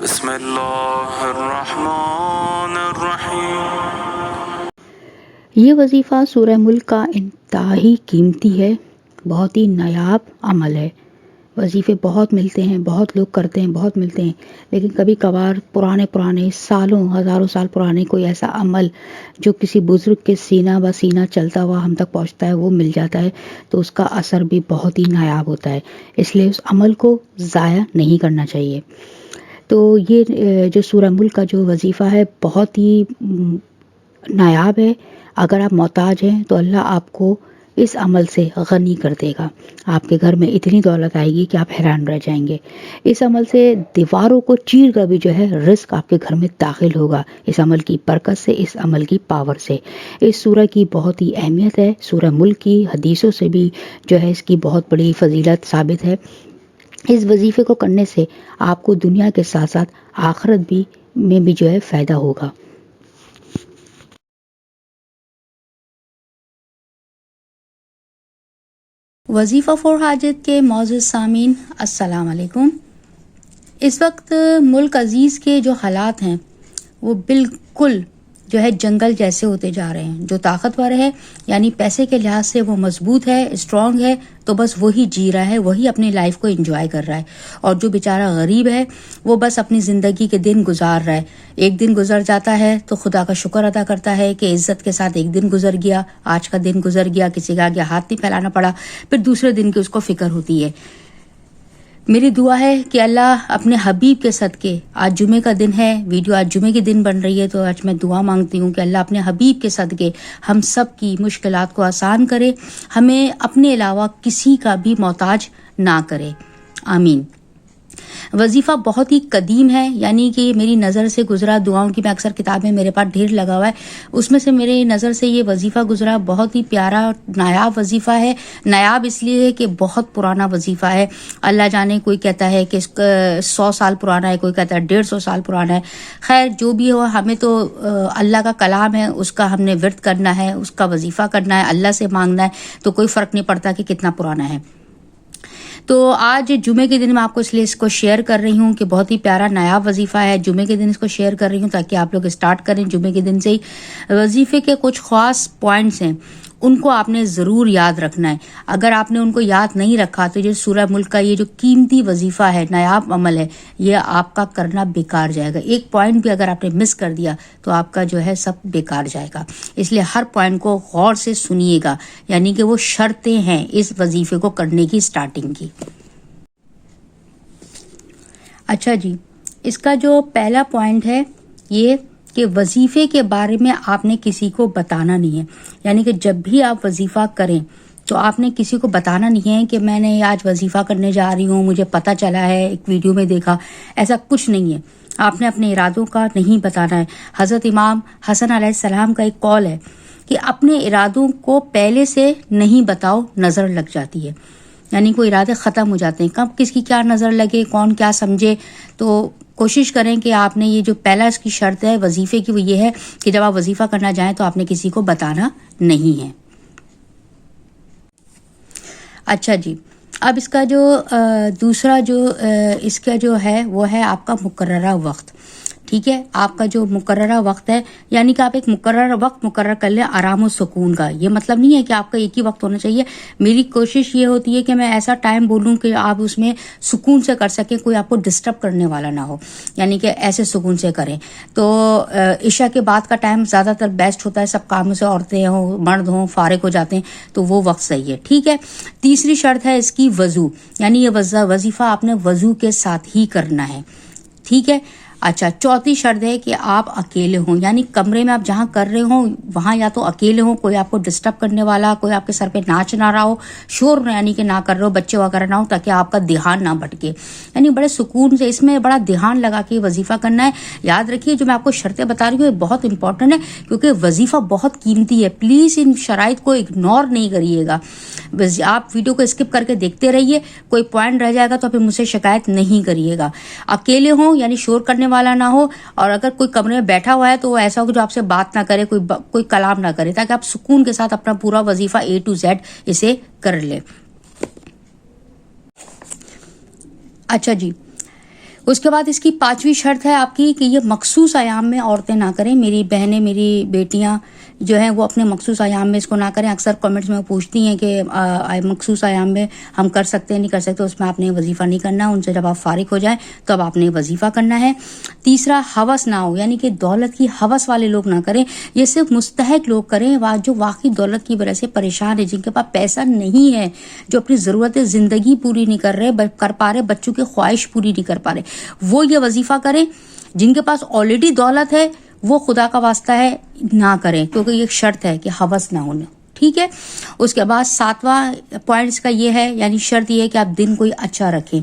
بسم اللہ الرحمن الرحیم۔ یہ وظیفہ سورہ ملک کا انتہائی قیمتی ہے، بہت ہی نایاب عمل ہے۔ وظیفے بہت ملتے ہیں، بہت لوگ کرتے ہیں، بہت ملتے ہیں، لیکن کبھی کبھار پرانے سالوں ہزاروں سال پرانے کوئی ایسا عمل جو کسی بزرگ کے سینہ بہ سینہ چلتا ہوا ہم تک پہنچتا ہے وہ مل جاتا ہے تو اس کا اثر بھی بہت ہی نایاب ہوتا ہے، اس لیے اس عمل کو ضائع نہیں کرنا چاہیے۔ تو یہ جو سورہ ملک کا جو وظیفہ ہے بہت ہی نایاب ہے۔ اگر آپ محتاج ہیں تو اللہ آپ کو اس عمل سے غنی کر دے گا، آپ کے گھر میں اتنی دولت آئے گی کہ آپ حیران رہ جائیں گے۔ اس عمل سے دیواروں کو چیر کر بھی جو ہے رزق آپ کے گھر میں داخل ہوگا، اس عمل کی برکت سے، اس عمل کی پاور سے۔ اس سورہ کی بہت ہی اہمیت ہے، سورہ ملک کی حدیثوں سے بھی جو ہے اس کی بہت بڑی فضیلت ثابت ہے۔ اس وظیفے کو کرنے سے آپ کو دنیا کے ساتھ ساتھ آخرت میں بھی جو ہے فائدہ ہوگا۔ وظیفہ فور حاجت کے معزز سامعین، السلام علیکم۔ اس وقت ملک عزیز کے جو حالات ہیں وہ بالکل جو ہے جنگل جیسے ہوتے جا رہے ہیں۔ جو طاقتور ہے یعنی پیسے کے لحاظ سے وہ مضبوط ہے، اسٹرانگ ہے، تو بس وہی جی رہا ہے، وہی اپنی لائف کو انجوائے کر رہا ہے، اور جو بیچارہ غریب ہے وہ بس اپنی زندگی کے دن گزار رہا ہے۔ ایک دن گزر جاتا ہے تو خدا کا شکر ادا کرتا ہے کہ عزت کے ساتھ ایک دن گزر گیا، آج کا دن گزر گیا، کسی کا آگے ہاتھ نہیں پھیلانا پڑا، پھر دوسرے دن کی اس کو فکر ہوتی ہے۔ میری دعا ہے کہ اللہ اپنے حبیب کے صدقے، آج جمعے کا دن ہے، ویڈیو آج جمعے کی دن بن رہی ہے، تو آج میں دعا مانگتی ہوں کہ اللہ اپنے حبیب کے صدقے ہم سب کی مشکلات کو آسان کرے، ہمیں اپنے علاوہ کسی کا بھی محتاج نہ کرے، آمین۔ وظیفہ بہت ہی قدیم ہے، یعنی کہ میری نظر سے گزرا، دعاؤں کی میں اکثر کتابیں میرے پاس ڈھیر لگا ہوا ہے، اس میں سے میرے نظر سے یہ وظیفہ گزرا، بہت ہی پیارا نایاب وظیفہ ہے۔ نایاب اس لیے ہے کہ بہت پرانا وظیفہ ہے، اللہ جانے کوئی کہتا ہے کہ 100 سال پرانا ہے، کوئی کہتا ہے 150 سال پرانا ہے۔ خیر جو بھی ہو، ہمیں تو اللہ کا کلام ہے، اس کا ہم نے ورد کرنا ہے، اس کا وظیفہ کرنا ہے، اللہ سے مانگنا ہے، تو کوئی فرق نہیں پڑتا کہ کتنا پرانا ہے۔ تو آج جمعے کے دن میں آپ کو اس لیے اس کو شیئر کر رہی ہوں کہ بہت ہی پیارا نایاب وظیفہ ہے، جمعے کے دن اس کو شیئر کر رہی ہوں تاکہ آپ لوگ اسٹارٹ کریں جمعے کے دن سے ہی۔ وظیفے کے کچھ خاص پوائنٹس ہیں، ان کو آپ نے ضرور یاد رکھنا ہے۔ اگر آپ نے ان کو یاد نہیں رکھا تو یہ سورہ ملک کا یہ جو قیمتی وظیفہ ہے، نایاب عمل ہے، یہ آپ کا کرنا بیکار جائے گا۔ ایک پوائنٹ بھی اگر آپ نے مس کر دیا تو آپ کا جو ہے سب بیکار جائے گا، اس لیے ہر پوائنٹ کو غور سے سنیے گا، یعنی کہ وہ شرطیں ہیں اس وظیفے کو کرنے کی اسٹارٹنگ کی۔ اچھا جی، اس کا جو پہلا پوائنٹ ہے یہ کہ وظیفے کے بارے میں آپ نے کسی کو بتانا نہیں ہے، یعنی کہ جب بھی آپ وظیفہ کریں تو آپ نے کسی کو بتانا نہیں ہے کہ میں نے آج وظیفہ کرنے جا رہی ہوں، مجھے پتہ چلا ہے، ایک ویڈیو میں دیکھا، ایسا کچھ نہیں ہے۔ آپ نے اپنے ارادوں کا نہیں بتانا ہے۔ حضرت امام حسن علیہ السلام کا ایک قول ہے کہ اپنے ارادوں کو پہلے سے نہیں بتاؤ، نظر لگ جاتی ہے، یعنی کوئی ارادے ختم ہو جاتے ہیں، کب کس کی کیا نظر لگے، کون کیا سمجھے۔ تو کوشش کریں کہ آپ نے یہ جو پہلا اس کی شرط ہے وظیفے کی وہ یہ ہے کہ جب آپ وظیفہ کرنا جائیں تو آپ نے کسی کو بتانا نہیں ہے۔ اچھا جی، اب اس کا جو دوسرا جو اس کا جو ہے وہ ہے آپ کا مقررہ وقت۔ ٹھیک ہے، آپ کا جو مقررہ وقت ہے، یعنی کہ آپ ایک مقررہ وقت مقرر کر لیں آرام و سکون کا۔ یہ مطلب نہیں ہے کہ آپ کا ایک ہی وقت ہونا چاہیے، میری کوشش یہ ہوتی ہے کہ میں ایسا ٹائم بولوں کہ آپ اس میں سکون سے کر سکیں، کوئی آپ کو ڈسٹرب کرنے والا نہ ہو، یعنی کہ ایسے سکون سے کریں۔ تو عشاء کے بعد کا ٹائم زیادہ تر بیسٹ ہوتا ہے، سب کاموں سے عورتیں ہوں مرد ہوں فارغ ہو جاتے ہیں، تو وہ وقت صحیح ہے۔ ٹھیک ہے، تیسری شرط ہے اس کی وضو، یعنی یہ وظیفہ آپ نے وضو کے ساتھ ہی کرنا ہے۔ ٹھیک ہے، اچھا چوتھی شرط ہے کہ آپ اکیلے ہوں، یعنی کمرے میں آپ جہاں کر رہے ہوں وہاں یا تو اکیلے ہوں، کوئی آپ کو ڈسٹرب کرنے والا، کوئی آپ کے سر پہ ناچ نہ رہا ہو، شور یعنی کہ نہ کر رہے ہو، بچے وغیرہ نہ ہو، تاکہ آپ کا دھیان نہ بھٹکے، یعنی بڑے سکون سے اس میں بڑا دھیان لگا کے وظیفہ کرنا ہے۔ یاد رکھیے جو میں آپ کو شرطیں بتا رہی ہوں یہ بہت امپورٹنٹ ہے، کیونکہ وظیفہ بہت قیمتی ہے، پلیز ان شرائط کو اگنور نہیں کریے گا۔ آپ ویڈیو کو اسکپ کر کے دیکھتے رہیے، کوئی پوائنٹ رہ جائے گا تو پھر مجھ سے شکایت نہیں کریے گا۔ اکیلے ہوں یعنی شور کرنے والا نہ ہو، اور اگر کوئی کمرے میں بیٹھا ہوا ہے تو وہ ایسا ہو کہ جو آپ سے بات نہ کرے، کوئی کلام نہ کرے، تاکہ آپ سکون کے ساتھ اپنا پورا وظیفہ A to Z اسے کر لیں۔ اچھا جی، اس کے بعد اس کی 5ویں شرط ہے آپ کی کہ یہ مخصوص ایام میں عورتیں نہ کریں. میری بہنیں، میری بیٹیاں جو ہیں وہ اپنے مخصوص ایام میں اس کو نہ کریں. اکثر کمنٹس میں پوچھتی ہیں کہ مخصوص ایام میں ہم کر سکتے ہیں نہیں کر سکتے. اس میں آپ نے وظیفہ نہیں کرنا. ان سے جب آپ فارغ ہو جائیں تو اب آپ نے وظیفہ کرنا ہے. تیسرا، ہوس نہ ہو، یعنی کہ دولت کی ہوس والے لوگ نہ کریں. یہ صرف مستحق لوگ کریں جو واقعی دولت کی وجہ سے پریشان ہے، جن کے پاس پیسہ نہیں ہے، جو اپنی ضرورت زندگی پوری نہیں کر پا رہے، بچوں کی خواہش پوری نہیں کر پا رہے، وہ یہ وظیفہ کریں. جن کے پاس آلریڈی دولت ہے وہ خدا کا واسطہ ہے نہ کریں، کیونکہ یہ ایک شرط ہے کہ ہوس نہ ہونا. ٹھیک ہے. اس کے بعد 7واں پوائنٹس کا یہ ہے، یعنی شرط یہ ہے کہ آپ دن کوئی اچھا رکھیں.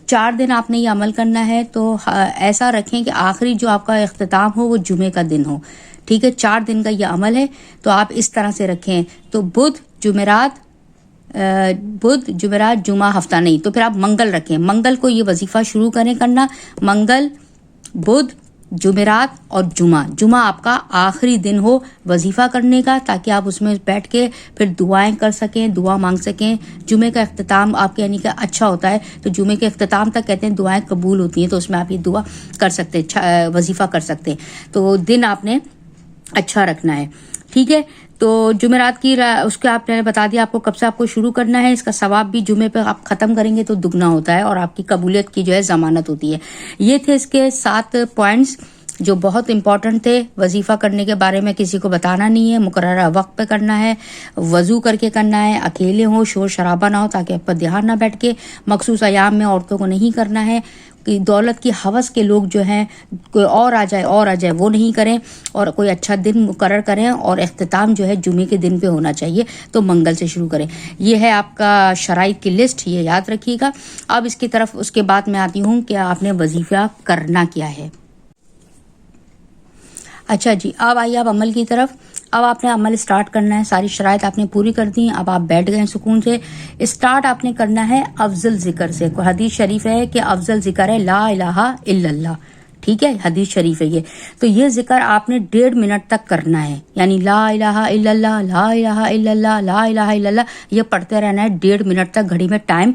4 دن آپ نے یہ عمل کرنا ہے تو ایسا رکھیں کہ آخری جو آپ کا اختتام ہو وہ جمعے کا دن ہو. ٹھیک ہے. 4 دن کا یہ عمل ہے تو آپ اس طرح سے رکھیں. تو بدھ جمعرات جمعہ ہفتہ نہیں تو پھر آپ منگل رکھیں. منگل کو یہ وظیفہ شروع کریں کرنا. منگل، بدھ، جمعرات اور جمعہ آپ کا آخری دن ہو وظیفہ کرنے کا، تاکہ آپ اس میں بیٹھ کے پھر دعائیں کر سکیں، دعا مانگ سکیں. جمعے کا اختتام آپ کے یعنی کہ اچھا ہوتا ہے تو جمعے کے اختتام تک کہتے ہیں دعائیں قبول ہوتی ہیں، تو اس میں آپ یہ دعا کر سکتے ہیں، وظیفہ کر سکتے ہیں. تو دن آپ نے اچھا رکھنا ہے. ٹھیک ہے. تو جمعرات کی اس کے آپ نے بتا دیا آپ کو کب سے آپ کو شروع کرنا ہے. اس کا ثواب بھی جمعے پہ آپ ختم کریں گے تو دگنا ہوتا ہے اور آپ کی قبولیت کی جو ہے ضمانت ہوتی ہے. یہ تھے اس کے 7 پوائنٹس جو بہت امپورٹنٹ تھے. وظیفہ کرنے کے بارے میں کسی کو بتانا نہیں ہے، مقررہ وقت پہ کرنا ہے، وضو کر کے کرنا ہے، اکیلے ہوں، شور شرابہ نہ ہو تاکہ آپ پر دھیان نہ بیٹھ کے. مخصوص ایام میں عورتوں کو نہیں کرنا ہے. دولت کی ہوس کے لوگ جو ہیں کوئی اور آ جائے وہ نہیں کریں، اور کوئی اچھا دن مقرر کریں اور اختتام جو ہے جمعے کے دن پہ ہونا چاہیے تو منگل سے شروع کریں. یہ ہے آپ کا شرائط کی لسٹ، یہ یاد رکھیے گا. اب اس کی طرف اس کے بعد میں آتی ہوں کہ آپ نے وظیفہ کرنا کیا ہے. اچھا جی، اب آئیے آپ عمل کی طرف. اب آپ نے عمل اسٹارٹ کرنا ہے. ساری شرائط آپ نے پوری کر دی. اب آپ بیٹھ گئے سکون سے. اسٹارٹ آپ نے کرنا ہے افضل ذکر سے. حدیث شریف ہے کہ افضل ذکر ہے لا الہ الا اللہ. ٹھیک ہے، حدیث شریف ہے یہ. تو یہ ذکر آپ نے 1.5 منٹ تک کرنا ہے. یعنی لا الہ الا اللہ، لا الہ الا اللہ، لا الہ الا اللہ، یہ پڑھتے رہنا ہے 1.5 منٹ تک. گھڑی میں ٹائم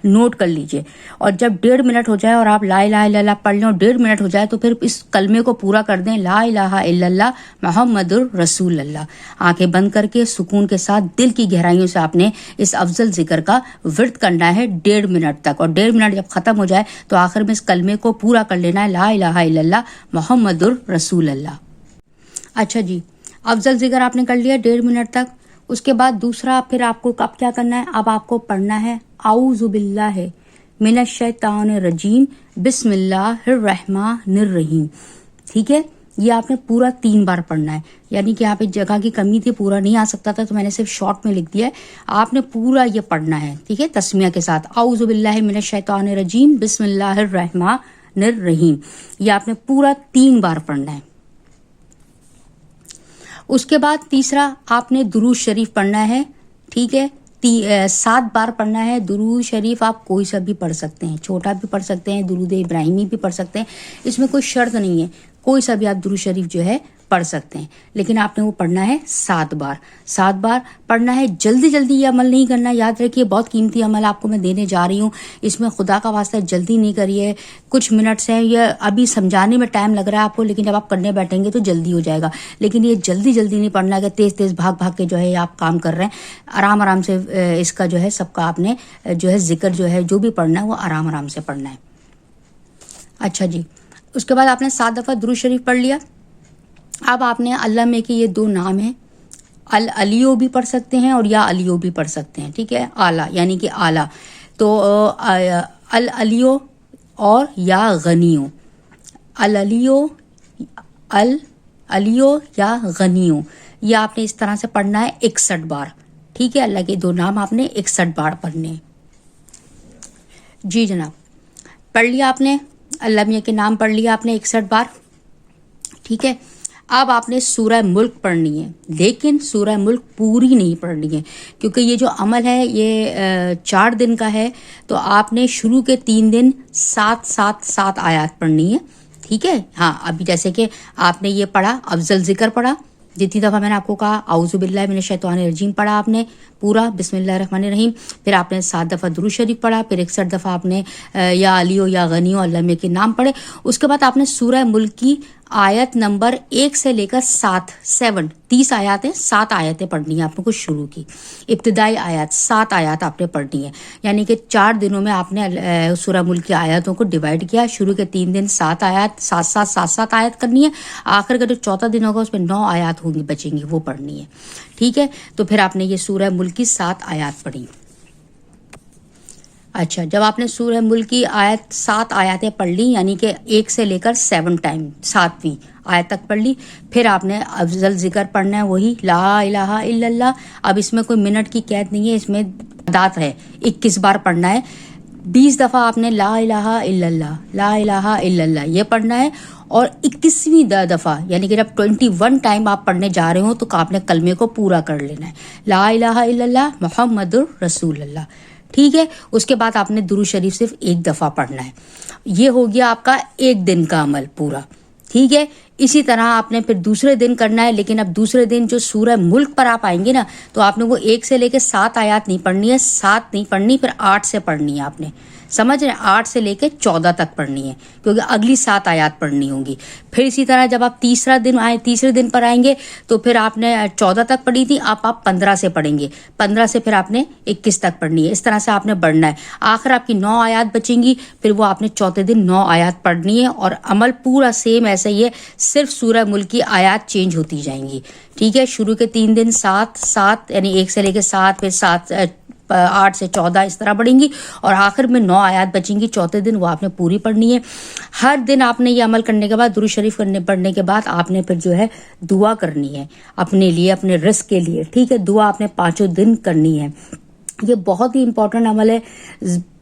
نوٹ کر لیجئے. اور جب 1.5 منٹ ہو جائے اور آپ لا الہ الا اللہ پڑھ لیں اور 1.5 منٹ ہو جائے تو پھر اس کلمے کو پورا کر دیں، لا الہ الا اللہ محمد الرسول اللہ. آنکھیں بند کر کے سکون کے ساتھ دل کی گہرائیوں سے آپ نے اس افضل ذکر کا ورد کرنا ہے 1.5 منٹ تک. اور 1.5 منٹ جب ختم ہو جائے تو آخر میں اس کلمے کو پورا کر لینا ہے، لا الہ الا اللہ محمد الرسول اللہ. اچھا جی، افضل ذکر آپ نے کر لیا 1.5 منٹ تک. اس کے بعد دوسرا پھر آپ کو اب کیا کرنا ہے؟ اب آپ کو پڑھنا ہے اعوذ باللہ من الشیطان الرجیم بسم اللہ الرحمن الرحیم. ٹھیک ہے. یہ آپ نے پورا 3 بار پڑھنا ہے. یعنی کہ آپ ایک جگہ کی کمی تھی، پورا نہیں آ سکتا تھا تو میں نے صرف شارٹ میں لکھ دیا ہے. آپ نے پورا یہ پڑھنا ہے. ٹھیک ہے، تسمیہ کے ساتھ اعوذ باللہ من الشیطان الرجیم بسم اللہ الرحمن الرحیم. یہ آپ نے پورا 3 بار پڑھنا ہے. اس کے بعد تیسرا آپ نے درود شریف پڑھنا ہے. ٹھیک ہے، 7 بار پڑھنا ہے. درود شریف آپ کوئی سا بھی پڑھ سکتے ہیں، چھوٹا بھی پڑھ سکتے ہیں، درود ابراہیمی بھی پڑھ سکتے ہیں. اس میں کوئی شرط نہیں ہے، کوئی سا بھی آپ درود شریف جو ہے پڑھ سکتے ہیں. لیکن آپ نے وہ پڑھنا ہے 7 بار. 7 بار پڑھنا ہے. جلدی یہ عمل نہیں کرنا. یاد رکھیے بہت قیمتی عمل آپ کو میں دینے جا رہی ہوں. اس میں خدا کا واسطہ جلدی نہیں کریے. کچھ منٹس ہیں، یہ ابھی سمجھانے میں ٹائم لگ رہا ہے آپ کو، لیکن جب آپ کرنے بیٹھیں گے تو جلدی ہو جائے گا. لیکن یہ جلدی نہیں پڑھنا کہ تیز بھاگ کے جو ہے آپ کام کر رہے ہیں. آرام سے اس کا جو ہے سب کا آپ نے جو ہے ذکر جو ہے جو بھی پڑھنا ہے وہ آرام سے پڑھنا ہے. اچھا جی، اس کے بعد آپ نے 7 دفعہ درود شریف پڑھ لیا. اب آپ نے اللہ میں کے یہ 2 نام ہیں، العلیو بھی پڑھ سکتے ہیں اور یا علیو بھی پڑھ سکتے ہیں. ٹھیک ہے، اعلیٰ یعنی کہ اعلیٰ. تو العلیو اور یا غنیو، العلیو یا غنیو، یہ آپ نے اس طرح سے پڑھنا ہے 61 بار. ٹھیک ہے، اللہ کے 2 نام آپ نے 61 بار پڑھنے. جی جناب، پڑھ لیا آپ نے اللہ میاں کے نام پڑھ لیا آپ نے 61 بار. ٹھیک ہے. اب آپ نے سورہ ملک پڑھنی ہے، لیکن سورہ ملک پوری نہیں پڑھنی ہے کیونکہ یہ جو عمل ہے یہ 4 دن کا ہے. تو آپ نے شروع کے 3 دن 7 آیات پڑھنی ہے. ٹھیک ہے. ہاں، ابھی جیسے کہ آپ نے یہ پڑھا افضل ذکر پڑھا، جتنی دفعہ میں نے آپ کو کہا اعوذ باللہ من الشیطان الرجیم پڑھا آپ نے پورا بسم اللہ الرحمن الرحیم، پھر آپ نے 7 دفعہ درود شریف پڑھا، پھر 61 دفعہ آپ نے یا علی ہو یا غنی ہو اللہ میں کے نام پڑھے. اس کے بعد آپ نے سورہ ملک کی آیت نمبر 1 سے لے کر 7 30 آیات ہیں، 7 آیتیں پڑھنی ہیں آپ کو شروع کی ابتدائی آیات 7 آیات آپ نے پڑھنی ہے. یعنی کہ 4 دنوں میں آپ نے سورہ ملک کی آیاتوں کو ڈیوائڈ کیا. شروع کے 3 دن 7 آیات 7 آیت کرنی ہے. آخر کا جو چوتھا دن ہوگا اس میں 9 آیات ہوں گی بچیں گی، وہ پڑھنی ہے. ٹھیک ہے، تو پھر آپ نے یہ سورہ ملک کی 7 آیات پڑھی. اچھا، جب آپ نے سورہ ملک کی 7 آیاتیں پڑھ لی، یعنی کہ 1 سے لے کر 7 ٹائم 7ویں آیت تک پڑھ لی، پھر آپ نے افضل ذکر پڑھنا ہے وہی لا الہ الا اللہ. اب اس میں کوئی منٹ کی قید نہیں ہے، اس میں تعداد ہے، 21 بار پڑھنا ہے. 20 دفعہ آپ نے لا الہ الا اللہ لا الہ الا اللہ یہ پڑھنا ہے. اور 21ویں دفعہ یعنی کہ جب 21 ٹائم آپ پڑھنے جا رہے ہو تو آپ نے کلمے کو پورا کر لینا ہے، لا الہ الا اللہ محمد رسول اللہ. ٹھیک ہے، اس کے بعد آپ نے درود شریف صرف 1 دفعہ پڑھنا ہے. یہ ہو گیا آپ کا 1 دن کا عمل پورا. ٹھیک ہے، اسی طرح آپ نے پھر دوسرے دن کرنا ہے، لیکن اب دوسرے دن جو سورہ ملک پر آپ آئیں گے نا تو آپ نے وہ 1 سے لے کے 7 آیات نہیں پڑھنی ہے، 7 نہیں پڑھنی، پھر 8 سے پڑھنی ہے. آپ نے سمجھ رہے ہیں، 8 سے لے کے 14 تک پڑھنی ہے، کیونکہ اگلی 7 آیات پڑھنی ہوں گی. پھر اسی طرح جب آپ تیسرے دن پر آئیں گے تو پھر آپ نے 14 تک پڑھی تھی، آپ 15 سے پڑھیں گے، 15 سے پھر آپ نے 21 تک پڑھنی ہے. اس طرح سے آپ نے بڑھنا ہے. آخر آپ کی 9 آیات بچیں گی، پھر وہ آپ نے چوتھے دن 9 آیات پڑھنی ہے. اور عمل پورا سیم ایسا ہی ہے، صرف سورہ ملک کی آیات چینج ہوتی جائیں گی. ٹھیک ہے، شروع کے 3 دن 7 یعنی 1 سے لے کے 7، پھر 8 سے 14 اس طرح بڑھیں گی، اور آخر میں 9 آیات بچیں گی. چوتھے دن وہ آپ نے پوری پڑھنی ہے. ہر دن آپ نے یہ عمل کرنے کے بعد درود شریف پڑھنے کے بعد آپ نے پھر جو ہے دعا کرنی ہے اپنے لیے، اپنے رزق کے لیے. ٹھیک ہے، دعا آپ نے 5 دن کرنی ہے. یہ بہت ہی امپورٹنٹ عمل ہے،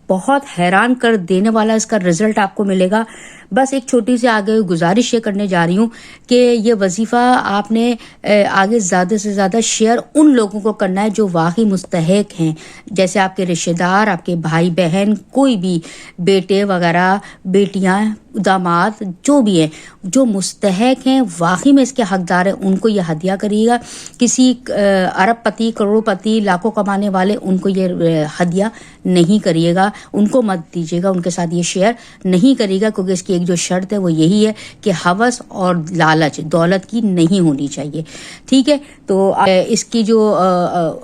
بہت حیران کر دینے والا اس کا رزلٹ آپ کو ملے گا. بس ایک چھوٹی سی آگے گزارش یہ کرنے جا رہی ہوں کہ یہ وظیفہ آپ نے آگے زیادہ سے زیادہ شیئر ان لوگوں کو کرنا ہے جو واقعی مستحق ہیں، جیسے آپ کے رشتہ دار، آپ کے بھائی بہن، کوئی بھی بیٹے وغیرہ، بیٹیاں، داماد، جو بھی ہیں جو مستحق ہیں، واقعی میں اس کے حقدار ہیں، ان کو یہ ہدیہ کریے گا. کسی ارب پتی، کروڑ پتی، لاکھوں کمانے والے ان کو یہ ہدیہ نہیں کریے گا، ان کو مت دیجیے گا، ان کے ساتھ یہ شیئر نہیں کریے گا، کیونکہ اس کی ایک جو شرط ہے وہ یہی ہے کہ ہوس اور لالچ دولت کی نہیں ہونی چاہیے. ٹھیک ہے، تو اس کی جو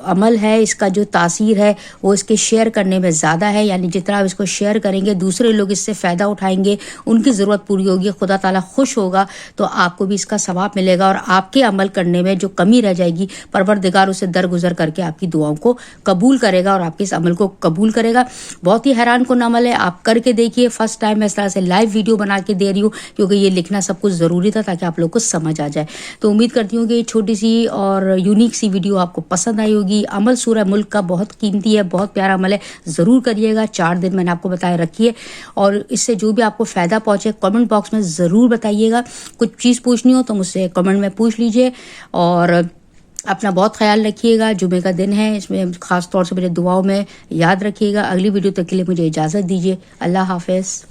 عمل ہے، اس کا جو تاثیر ہے وہ اس کے شیئر کرنے میں زیادہ ہے. یعنی جتنا آپ اس کو شیئر کریں گے دوسرے لوگ اس سے فائدہ اٹھائیں گے، ان کی ضرورت پوری ہوگی، خدا تعالیٰ خوش ہوگا، تو آپ کو بھی اس کا ثواب ملے گا. اور آپ کے عمل کرنے میں جو کمی رہ جائے گی پروردگار اسے درگزر کر کے آپ کی دعاؤں کو قبول کرے گا اور آپ کے اس عمل کو قبول کرے گا. بہت ہی حیران کن عمل ہے، آپ کر کے دیکھیے. فرسٹ ٹائم میں اس طرح سے لائیو ویڈیو بنا کے دے رہی ہوں کیونکہ یہ لکھنا سب کچھ ضروری تھا تاکہ آپ لوگ کو سمجھ آ جائے. تو امید کرتی ہوں کہ یہ چھوٹی سی اور یونیک سی ویڈیو آپ کو پسند آئی ہوگی. عمل سورہ ملک کا بہت قیمتی ہے، بہت پیارا عمل ہے، ضرور کریے گا. 4 دن میں نے آپ کو بتایا رکھیے، اور اس سے جو بھی آپ کو فائدہ پہنچے کمنٹ باکس میں ضرور بتائیے گا. کچھ چیز پوچھنی ہو تو مجھ سے کمنٹ میں پوچھ لیجئے. اور اپنا بہت خیال رکھیے گا. جمعے کا دن ہے، اس میں خاص طور سے مجھے دعاؤں میں یاد رکھیے گا. اگلی ویڈیو تک کے لیے مجھے اجازت دیجیے. اللہ حافظ.